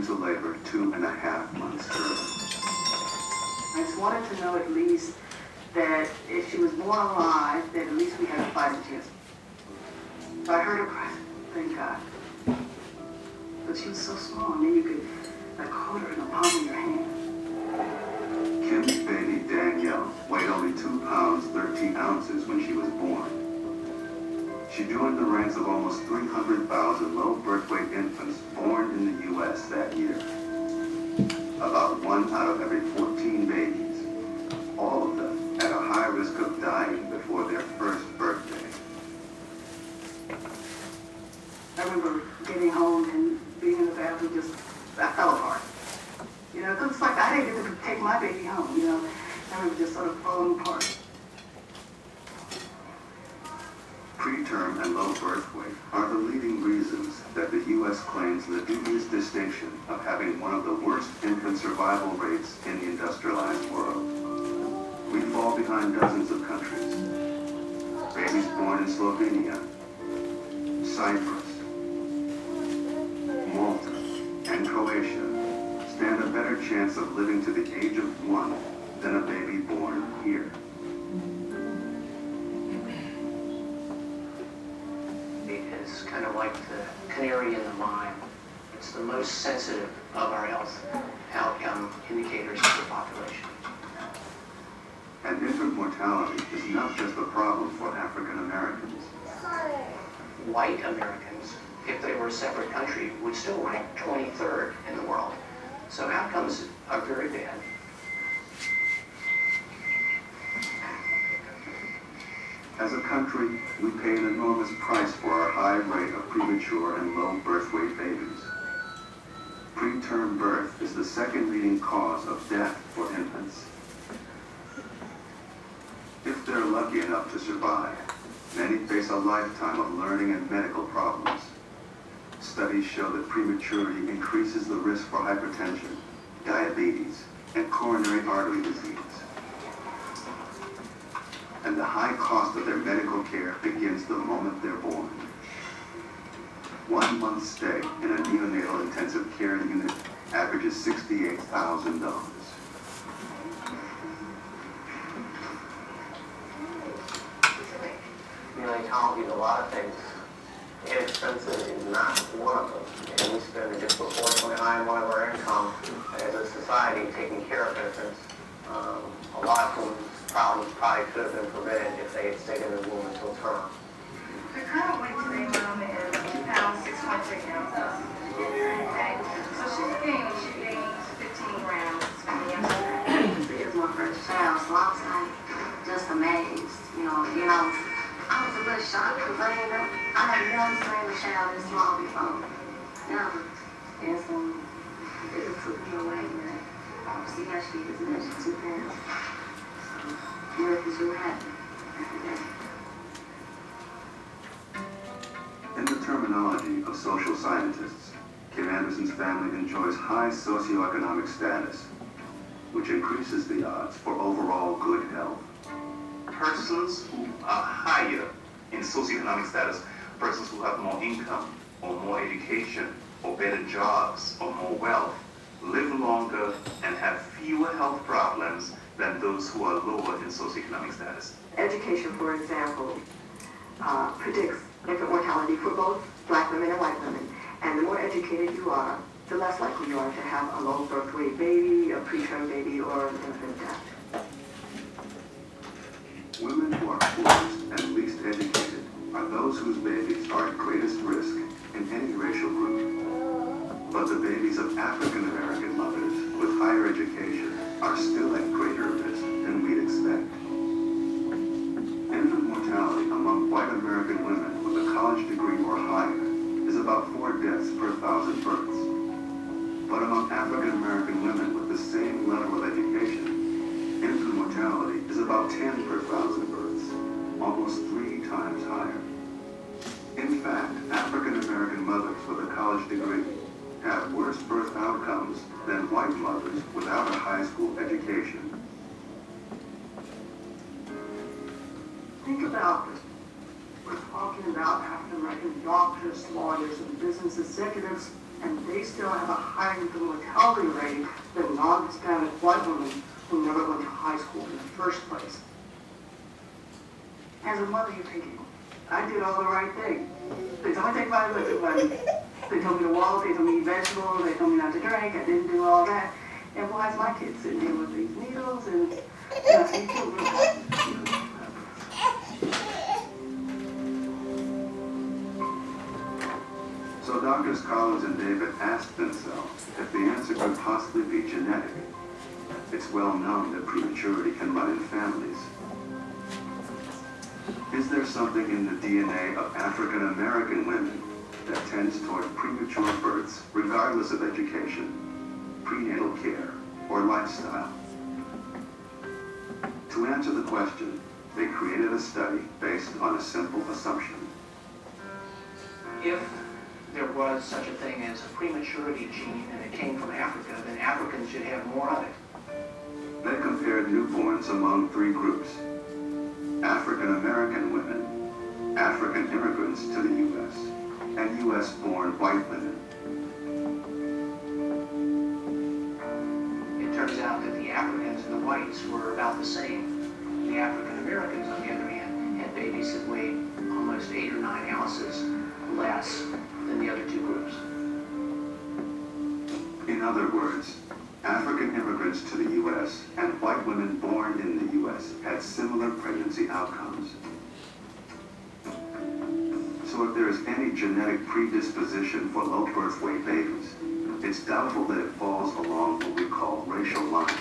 into labor 2.5 months early. I just wanted to know at least that if she was born alive, that at least we had a fighting chance. So I heard her cry, thank God. But she was so small, and then you could like hold her in the palm of your hand. Kim's baby Danielle weighed only 2 pounds 13 ounces when she was born. She joined the ranks of almost 300,000 low birth weight infants born in the U.S. that year. About 1 out of every 14 babies, all of them at a high risk of dying before their first birthday. I remember getting home and being in the bathroom, I fell apart. You know, 'cause it's like I didn't get to take my baby home, you know. I remember just sort of falling apart. Preterm and low birth weight are the leading reasons that the U.S. claims the dubious distinction of having one of the worst infant survival rates in the industrialized world. We fall behind dozens of countries. Babies born in Slovenia, Cyprus, Malta, and Croatia stand a better chance of living to the age of 1 than a baby born here. It's kind of like the canary in the mine. It's the most sensitive of our health outcome indicators for the population. And infant mortality is not just a problem for African Americans. White Americans, if they were a separate country, would still rank 23rd in the world. So outcomes are very bad. As a country, we pay an enormous price for our high rate of premature and low birth weight babies. Preterm birth is the second leading cause of death for infants. If they're lucky enough to survive, many face a lifetime of learning and medical problems. Studies show that prematurity increases the risk for hypertension, diabetes, and coronary artery disease. And the high cost of their medical care begins the moment they're born. 1 month stay in a neonatal intensive care unit averages $68,000. Neonatology is a lot of things. Inexpensive is not one of them. And we spend a disproportionately high amount of our income as a society taking care of infants. A lot of whom problems probably could have been prevented if they had stayed in the womb until term. The current weight today, Mom, is 2 pounds, 6.6 ounces. Okay. So she gained 15 grams from the yesterday. It was my first child, so I was like just amazed. You know, I was a little shocked because I had never seen a child this small before. Never. And so it just took me away, man. See how she is now, she's 2 pounds. Miracles will happen. In the terminology of social scientists, Kim Anderson's family enjoys high socioeconomic status, which increases the odds for overall good health. Persons who are higher in socioeconomic status, persons who have more income or more education or better jobs or more wealth, live longer and have fewer health problems than those who are lower in socioeconomic status. Education, for example, predicts infant mortality for both black women and white women. And the more educated you are, the less likely you are to have a low birth weight baby, a preterm baby, or an infant death. Women who are poorest and least educated are those whose babies are at greatest risk in any racial group. But the babies of African American mothers with higher education are still at greater risk than we'd expect. Infant mortality among white American women with a college degree or higher is about 4 deaths per 1,000 births. But among African American women with the same level of education, infant mortality is about 10 per 1,000 births, almost 3 times higher. In fact, African American mothers with a college degree have worse birth outcomes than white mothers without a high school education. Think about this. We're talking about African American doctors, lawyers, and business executives and they still have a higher mortality rate than non-Hispanic white women who never went to high school in the first place. As a mother, you're thinking, I did all the right thing. They told me to take vitamins, they told me to walk, they told me to eat vegetables, they told me not to drink, I didn't do all that. And why is my kid sitting here with these needles and, so you feel real bad. So Doctors Collins and David asked themselves if the answer could possibly be genetic. It's well known that prematurity can run in families. Is there something in the DNA of African American women that tends toward premature births regardless of education, prenatal care, or lifestyle? To answer the question, they created a study based on a simple assumption. If there was such a thing as a prematurity gene and it came from Africa, then Africans should have more of it. They compared newborns among three groups: African American women, African immigrants to the U.S., and U.S.-born white women. It turns out that the Africans and the whites were about the same. The African Americans, on the other hand, had babies that weighed almost 8 or 9 ounces less than the other two groups. In other words, African immigrants to the U.S. and white women born in the U.S. had similar pregnancy outcomes. So if there is any genetic predisposition for low birth weight babies, it's doubtful that it falls along what we call racial lines.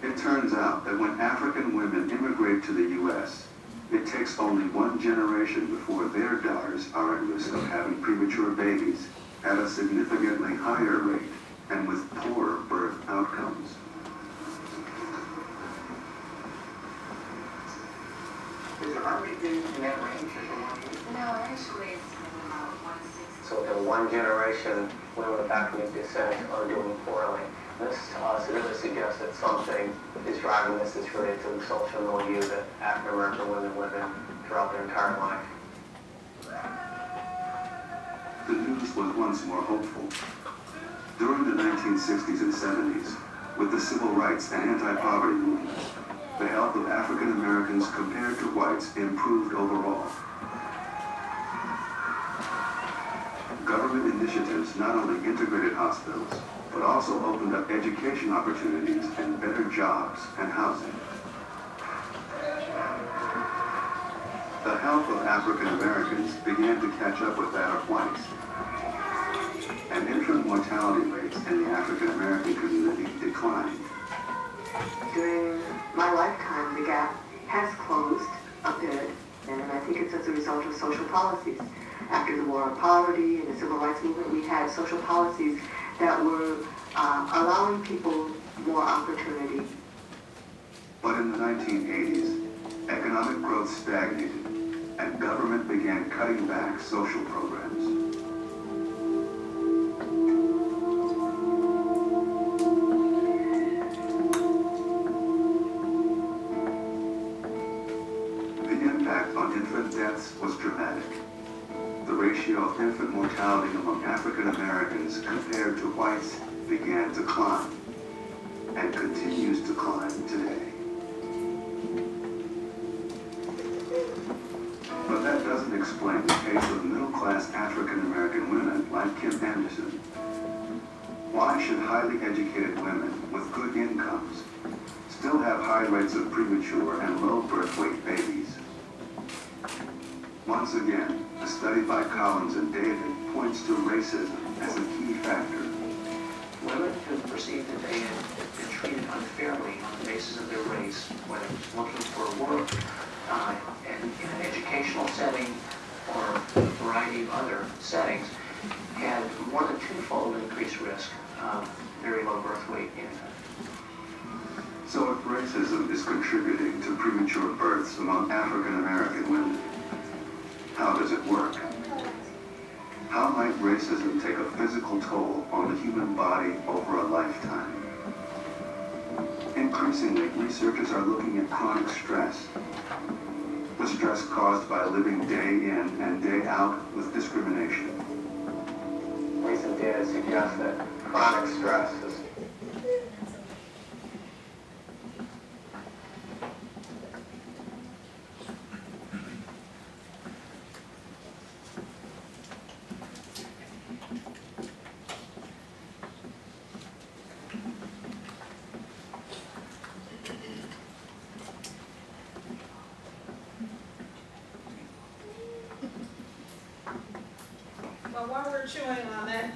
It turns out that when African women immigrate to the U.S., it takes only one generation before their daughters are at risk of having premature babies at a significantly higher rate and with poorer birth outcomes. Is the heartbeat in that range? No, actually, it's about 160. So in one generation, women of African descent are doing poorly. This to us really suggests that something is driving this that's related to the social milieu that African American women live in throughout their entire life. The news was once more hopeful. During the 1960s and 70s, with the civil rights and anti-poverty movements, the health of African Americans compared to whites improved overall. Government initiatives not only integrated hospitals, but also opened up education opportunities and better jobs and housing. The health of African Americans began to catch up with that of whites. And infant mortality rates in the African American community declined. During my lifetime, the gap has closed a bit, and I think it's as a result of social policies. After the war on poverty and the civil rights movement, we had social policies that were allowing people more opportunity. But in the 1980s, economic growth stagnated, and government began cutting back social programs. The impact on infant deaths was dramatic. The ratio of infant mortality among African Americans compared to whites began to climb, and continues to climb today. But that doesn't explain the case of middle-class African American women like Kim Anderson. Why should highly educated women with good incomes still have high rates of premature and low birth weight babies? Once again, a study by Collins and David points to racism as a key factor. Women who perceived that they had been treated unfairly on the basis of their race, whether it was looking for work, and in an educational setting or a variety of other settings, had more than twofold increased risk of very low birth weight infants. So if racism is contributing to premature births among African American women, how does it work? How might racism take a physical toll on the human body over a lifetime? Increasingly, researchers are looking at chronic stress. the stress caused by living day in and day out with discrimination. Recent data suggests that chronic stress is Well, while we're chewing on that,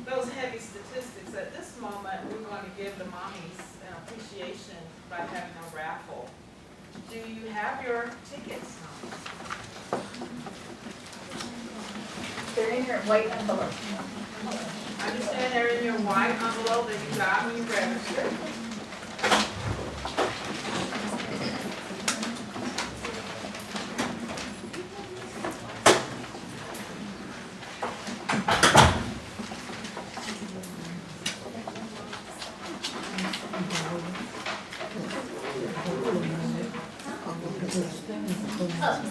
those heavy statistics, at this moment, we're going to give the mommies an appreciation by having a raffle. Do you have your tickets, mommies? They're in your white envelope. I understand they're in your white envelope that you got when you registered.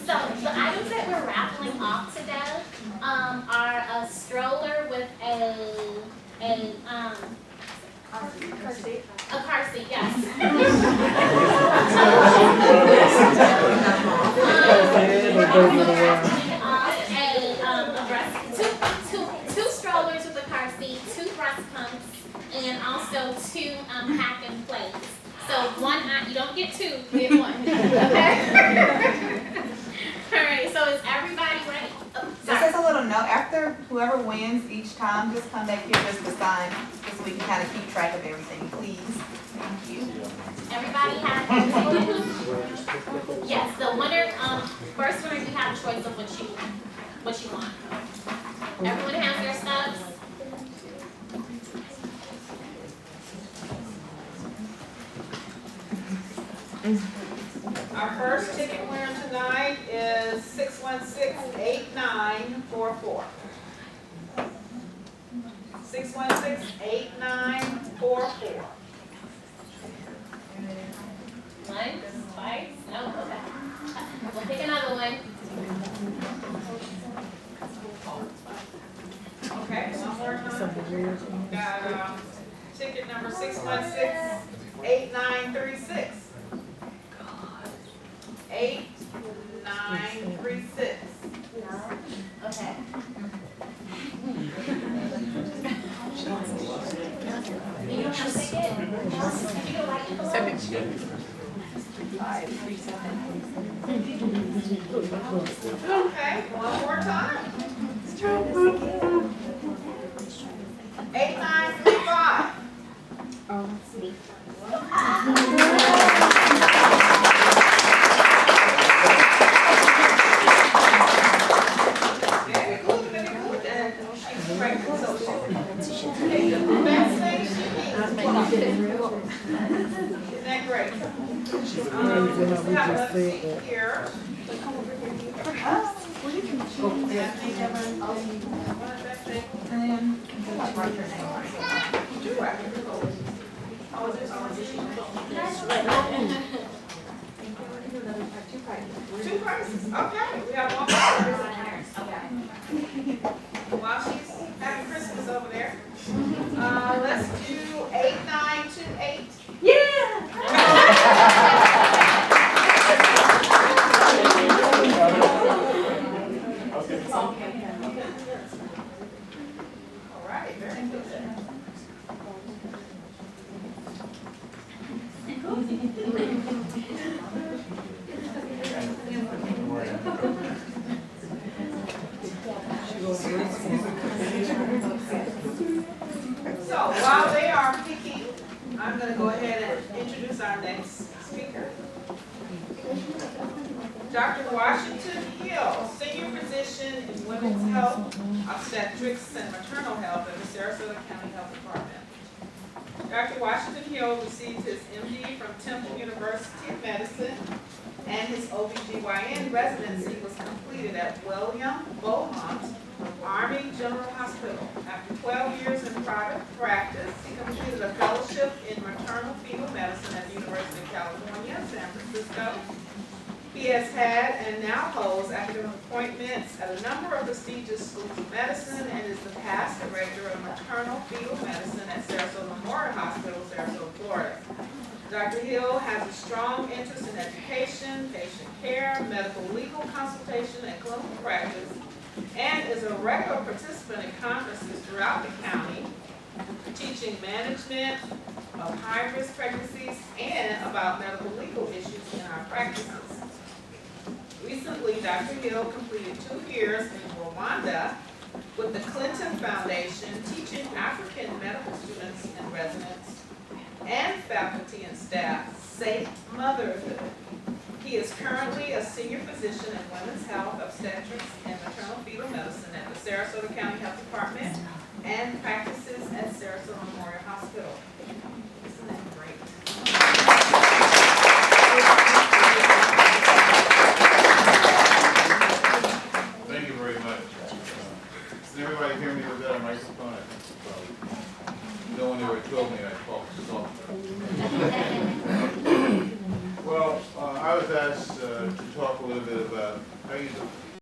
So the items that we're raffling off today are a stroller with a car seat, yes. Two strollers with a car seat, 2 breast pumps, and also 2 pack and plays. So you don't get 2, you get 1. Okay? All right, so is everybody ready? Oh, Just as a little note, after whoever wins each time, just come back here just to sign, just so we can kind of keep track of everything, please. Thank you. Everybody have yes, the winner, first winner, you have a choice of what you want. Everyone has their stubs? Our first ticket winner tonight is 616-8944. 616-8944. One, twice, no, okay. We'll pick another one. Okay, one more time. Got ticket number 616-8936. 8936. Okay. You don't have a ticket? Have you got white envelope? Okay, one more time. 8935. Very good, very good. And she's pregnant, so she'll take the best thing she needs. Isn't that great? We have a seat here. Two prices. Okay, we have one prize. While she's having Christmas over there, let's do 8928. All right, very good. So while they are picking, I'm going to go ahead and introduce our next speaker. Dr. Washington Hill, Senior Physician in Women's Health, Obstetrics, and Maternal Health at the Sarasota County Health Department. Dr. Washington Hill received his MD from Temple University of Medicine, and his OBGYN residency was completed at William Beaumont Army General Hospital. After 12 years in private practice, he completed a fellowship in maternal fetal medicine at the University of California, San Francisco. He He has had and now holds academic appointments at a number of prestigious schools of medicine and is the past director of maternal fetal medicine at Sarasota Memorial Hospital, Sarasota, Florida. Dr. Hill has a strong interest in education, patient care, medical legal consultation, and clinical practice, and is a regular participant in conferences throughout the county, teaching management of high-risk pregnancies and about medical legal issues in our practices. Recently, Dr. Hill completed 2 years in Rwanda with the Clinton Foundation, teaching African medical students and residents and faculty and staff safe motherhood. He is currently a senior physician in women's health, obstetrics, and maternal fetal medicine at the Sarasota County Health Department and practices at Sarasota Memorial Hospital. Isn't that great? Thank you very much. Can everybody hear me with that microphone? I think probably. No one ever told me I talked soft. Well, I was asked to talk a little bit about how you